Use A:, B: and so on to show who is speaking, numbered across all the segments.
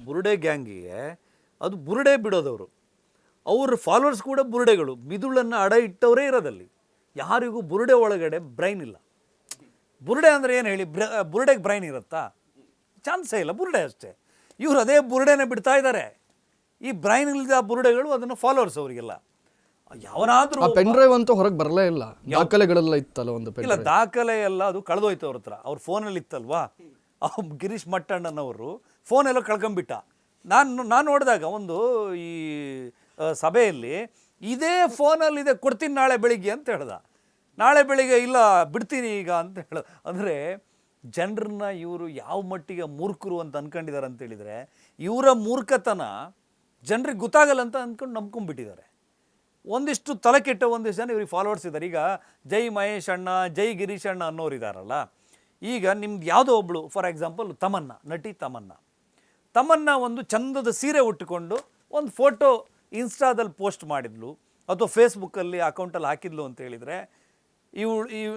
A: ಬುರುಡೆ ಗ್ಯಾಂಗಿಗೆ ಅದು ಬುರುಡೆ ಬಿಡೋದವರು, ಅವ್ರ ಫಾಲೋವರ್ಸ್ ಕೂಡ ಬುರುಡೆಗಳು, ಮಿದುಳನ್ನು ಅಡ ಇಟ್ಟವರೇ ಇರೋದಲ್ಲಿ. ಯಾರಿಗೂ ಬುರುಡೆ ಒಳಗಡೆ ಬ್ರೈನ್ ಇಲ್ಲ. ಬುರುಡೆ ಅಂದರೆ ಏನು ಹೇಳಿ, ಬುರುಡೆಗೆ ಬ್ರೈನ್ ಇರುತ್ತಾ? ಚಾನ್ಸೇ ಇಲ್ಲ, ಬುರುಡೆ ಅಷ್ಟೇ. ಇವರು ಅದೇ ಬುರುಡೆನೇ ಬಿಡ್ತಾ ಇದ್ದಾರೆ. ಈ ಬ್ರೈನ್ ಇಲ್ಲದ ಬುರುಡೆಗಳು ಅದನ್ನು ಫಾಲೋವರ್ಸ್ ಅವರಿಗೆಲ್ಲ. ಯಾವನಾದರೂ
B: ಪೆನ್ ಡ್ರೈವ್ ಅಂತೂ ಹೊರಗೆ ಬರಲೇ ಇಲ್ಲ, ದಾಖಲೆಗಳೆಲ್ಲ ಇತ್ತಲ್ಲ ಒಂದು
A: ಇಲ್ಲ, ದಾಖಲೆ ಎಲ್ಲ ಅದು ಕಳೆದೋಯ್ತು ಅವ್ರ ಹತ್ರ. ಅವ್ರ ಫೋನಲ್ಲಿ ಇತ್ತಲ್ವಾ, ಗಿರೀಶ್ ಮಟ್ಟಣ್ಣನವರು ಫೋನೆಲ್ಲ ಕಳ್ಕೊಂಬಿಟ್ಟ. ನಾನು ನೋಡಿದಾಗ ಒಂದು ಈ ಸಭೆಯಲ್ಲಿ ಇದೇ ಫೋನಲ್ಲಿದೆ, ಕೊಡ್ತೀನಿ ನಾಳೆ ಬೆಳಿಗ್ಗೆ ಅಂತ ಹೇಳ್ದ. ನಾಳೆ ಬೆಳಿಗ್ಗೆ ಇಲ್ಲ ಬಿಡ್ತೀನಿ ಈಗ ಅಂತ ಹೇಳ್ದ. ಅಂದರೆ ಜನರನ್ನ ಇವರು ಯಾವ ಮಟ್ಟಿಗೆ ಮೂರ್ಖರು ಅಂತ ಅಂದ್ಕೊಂಡಿದ್ದಾರೆ ಅಂತೇಳಿದರೆ, ಇವರ ಮೂರ್ಖತನ ಜನರಿಗೆ ಗೊತ್ತಾಗಲ್ಲ ಅಂತ ಅಂದ್ಕೊಂಡು ನಂಬ್ಕೊಂಡ್ಬಿಟ್ಟಿದ್ದಾರೆ. ಒಂದಿಷ್ಟು ತಲೆ ಕೆಟ್ಟ ಒಂದಿಷ್ಟು ಜನ ಇವ್ರಿಗೆ ಫಾಲೋವರ್ಸ್ ಇದ್ದಾರೆ. ಈಗ ಜೈ ಮಹೇಶ್ ಅಣ್ಣ, ಜೈ ಗಿರೀಶ್ ಅಣ್ಣ ಅನ್ನೋರು ಇದ್ದಾರಲ್ಲ. ಈಗ ನಿಮ್ದು ಯಾವುದೋ ಒಬ್ಬಳು, ಫಾರ್ ಎಕ್ಸಾಂಪಲ್ ತಮನ್ನ, ನಟಿ ತಮನ್ನ ಒಂದು ಚಂದದ ಸೀರೆ ಉಟ್ಟುಕೊಂಡು ಒಂದು ಫೋಟೋ ಇನ್ಸ್ಟಾದಲ್ಲಿ ಪೋಸ್ಟ್ ಮಾಡಿದ್ಲು ಅಥವಾ ಫೇಸ್ಬುಕ್ಕಲ್ಲಿ ಅಕೌಂಟಲ್ಲಿ ಹಾಕಿದ್ಲು ಅಂತ ಹೇಳಿದರೆ,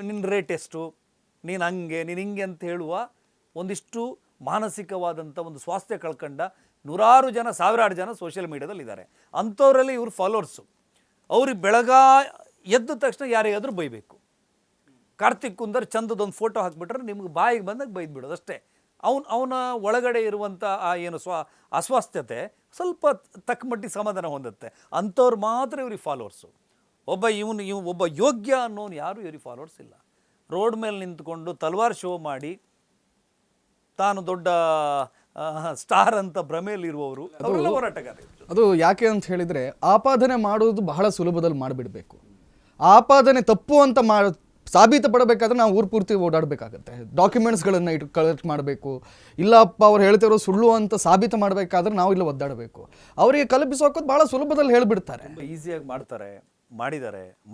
A: ನಿನ್ನ ರೇಟ್ ಎಷ್ಟು, ನೀನು ಹಂಗೆ ನೀನು ಹಿಂಗೆ ಅಂತ ಹೇಳುವ ಒಂದಿಷ್ಟು ಮಾನಸಿಕವಾದಂಥ ಒಂದು ಸ್ವಾಸ್ಥ್ಯ ಕಳ್ಕೊಂಡ ನೂರಾರು ಜನ, ಸಾವಿರಾರು ಜನ ಸೋಷಿಯಲ್ ಮೀಡಿಯಾದಲ್ಲಿ ಇದ್ದಾರೆ. ಅಂಥವರಲ್ಲಿ ಇವರು ಫಾಲೋವರ್ಸು. ಅವ್ರಿಗೆ ಎದ್ದ ತಕ್ಷಣ ಯಾರಿಗಾದರೂ ಬೈಬೇಕು. ಕಾರ್ತಿಕ್ ಕುಂದರ್ ಚಂದದೊಂದು ಫೋಟೋ ಹಾಕ್ಬಿಟ್ರೆ ನಿಮ್ಗೆ ಬಾಯಿಗೆ ಬಂದಾಗ ಬೈದ್ಬಿಡೋದು ಅಷ್ಟೇ. ಅವನ ಒಳಗಡೆ ಇರುವಂಥ ಆ ಏನು ಅಸ್ವಾಸ್ಥ್ಯತೆ ಸ್ವಲ್ಪ ತಕ್ಕಮಟ್ಟಿಗೆ ಸಮಾಧಾನ ಹೊಂದುತ್ತೆ. ಅಂಥವ್ರು ಮಾತ್ರ ಇವ್ರಿಗೆ ಫಾಲೋವರ್ಸು. ಒಬ್ಬ ಯೋಗ್ಯ ಅನ್ನೋನು ಯಾರು ಇವ್ರಿಗೆ ಫಾಲೋವರ್ಸ್ ಇಲ್ಲ. ರೋಡ್ ಮೇಲೆ ನಿಂತ್ಕೊಂಡು ತಲ್ವಾರ್ ಶೋ ಮಾಡಿ ತಾನು ದೊಡ್ಡ ಸ್ಟಾರ್ ಅಂತ ಭ್ರಮೆಯಲ್ಲಿರುವವರು ಅವರೆಲ್ಲ ಹೋರಾಟಗಾರರು.
B: ಅದು ಯಾಕೆ ಅಂತ ಹೇಳಿದರೆ, ಆಪಾದನೆ ಮಾಡೋದು ಬಹಳ ಸುಲಭದಲ್ಲಿ ಮಾಡಿಬಿಡಬೇಕು. ಆಪಾದನೆ ತಪ್ಪು ಅಂತ ಸಾಬೀತು ಪಡಬೇಕಾದ್ರೆ ನಾವು ಊರು ಪೂರ್ತಿ ಓಡಾಡಬೇಕಾಗತ್ತೆ, ಡಾಕ್ಯುಮೆಂಟ್ಸ್ಗಳನ್ನು ಕಲೆಕ್ಟ್ ಮಾಡಬೇಕು. ಇಲ್ಲಪ್ಪ ಅವ್ರು ಹೇಳ್ತಿರೋ ಸುಳ್ಳು ಅಂತ ಸಾಬೀತು ಮಾಡಬೇಕಾದ್ರೆ ನಾವು ಇಲ್ಲ ಒದ್ದಾಡಬೇಕು. ಅವರಿಗೆ ಕಲ್ಪಿಸೋಕೋದು ಭಾಳ ಸುಲಭದಲ್ಲಿ ಹೇಳಿಬಿಡ್ತಾರೆ,
A: ಈಸಿಯಾಗಿ ಮಾಡಿದ್ದಾರೆ,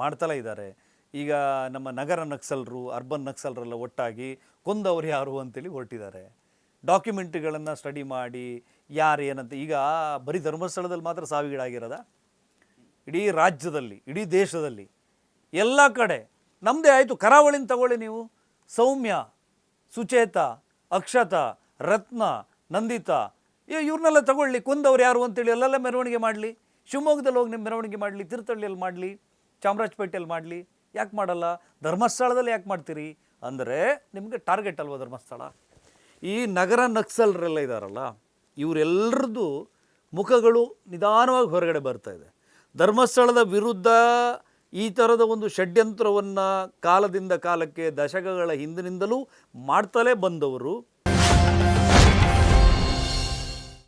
A: ಮಾಡ್ತಲೇ ಇದ್ದಾರೆ. ಈಗ ನಮ್ಮ ನಗರ ನಕ್ಸಲರು, ಅರ್ಬನ್ ನಕ್ಸಲರೆಲ್ಲ ಒಟ್ಟಾಗಿ ಕೊಂದವರು ಯಾರು ಅಂತೇಳಿ ಹೊರಟಿದ್ದಾರೆ. ಡಾಕ್ಯುಮೆಂಟ್ಗಳನ್ನು ಸ್ಟಡಿ ಮಾಡಿ ಯಾರು ಏನಂತ. ಈಗ ಬರೀ ಧರ್ಮಸ್ಥಳದಲ್ಲಿ ಮಾತ್ರ ಸಾವಿಗೀಡಾಗಿರೋದ? ಇಡೀ ರಾಜ್ಯದಲ್ಲಿ, ಇಡೀ ದೇಶದಲ್ಲಿ ಎಲ್ಲ ಕಡೆ ನಮ್ಮದೇ ಆಯಿತು. ಕರಾವಳಿನ ತಗೊಳ್ಳಿ ನೀವು, ಸೌಮ್ಯ, ಸುಚೇತ, ಅಕ್ಷತಾ, ರತ್ನ, ನಂದಿತಾ, ಇವ್ರನ್ನೆಲ್ಲ ತಗೊಳ್ಳಿ. ಕೊಂದವ್ರು ಯಾರು ಅಂತೇಳಿ ಎಲ್ಲೆಲ್ಲ ಮೆರವಣಿಗೆ ಮಾಡಲಿ. ಶಿವಮೊಗ್ಗದಲ್ಲಿ ಹೋಗಿ ನಿಮ್ಮ ಮೆರವಣಿಗೆ ಮಾಡಲಿ, ತೀರ್ಥಹಳ್ಳಿಯಲ್ಲಿ ಮಾಡಲಿ, ಚಾಮರಾಜಪೇಟೆಯಲ್ಲಿ ಮಾಡಲಿ. ಯಾಕೆ ಮಾಡಲ್ಲ? ಧರ್ಮಸ್ಥಳದಲ್ಲಿ ಯಾಕೆ ಮಾಡ್ತೀರಿ ಅಂದರೆ ನಿಮಗೆ ಟಾರ್ಗೆಟ್ ಅಲ್ವ ಧರ್ಮಸ್ಥಳ. ಈ ನಗರ ನಕ್ಸಲರೆಲ್ಲ ಇದ್ದಾರಲ್ಲ, ಇವರೆಲ್ಲರದ್ದು ಮುಖಗಳು ನಿಧಾನವಾಗಿ ಹೊರಗಡೆ ಬರ್ತಾಯಿದೆ. ಧರ್ಮಸ್ಥಳದ ವಿರುದ್ಧ ಈ ಥರದ ಒಂದು ಷಡ್ಯಂತ್ರವನ್ನು ಕಾಲದಿಂದ ಕಾಲಕ್ಕೆ, ದಶಕಗಳ ಹಿಂದಿನಿಂದಲೂ ಮಾಡ್ತಲೇ ಬಂದವರು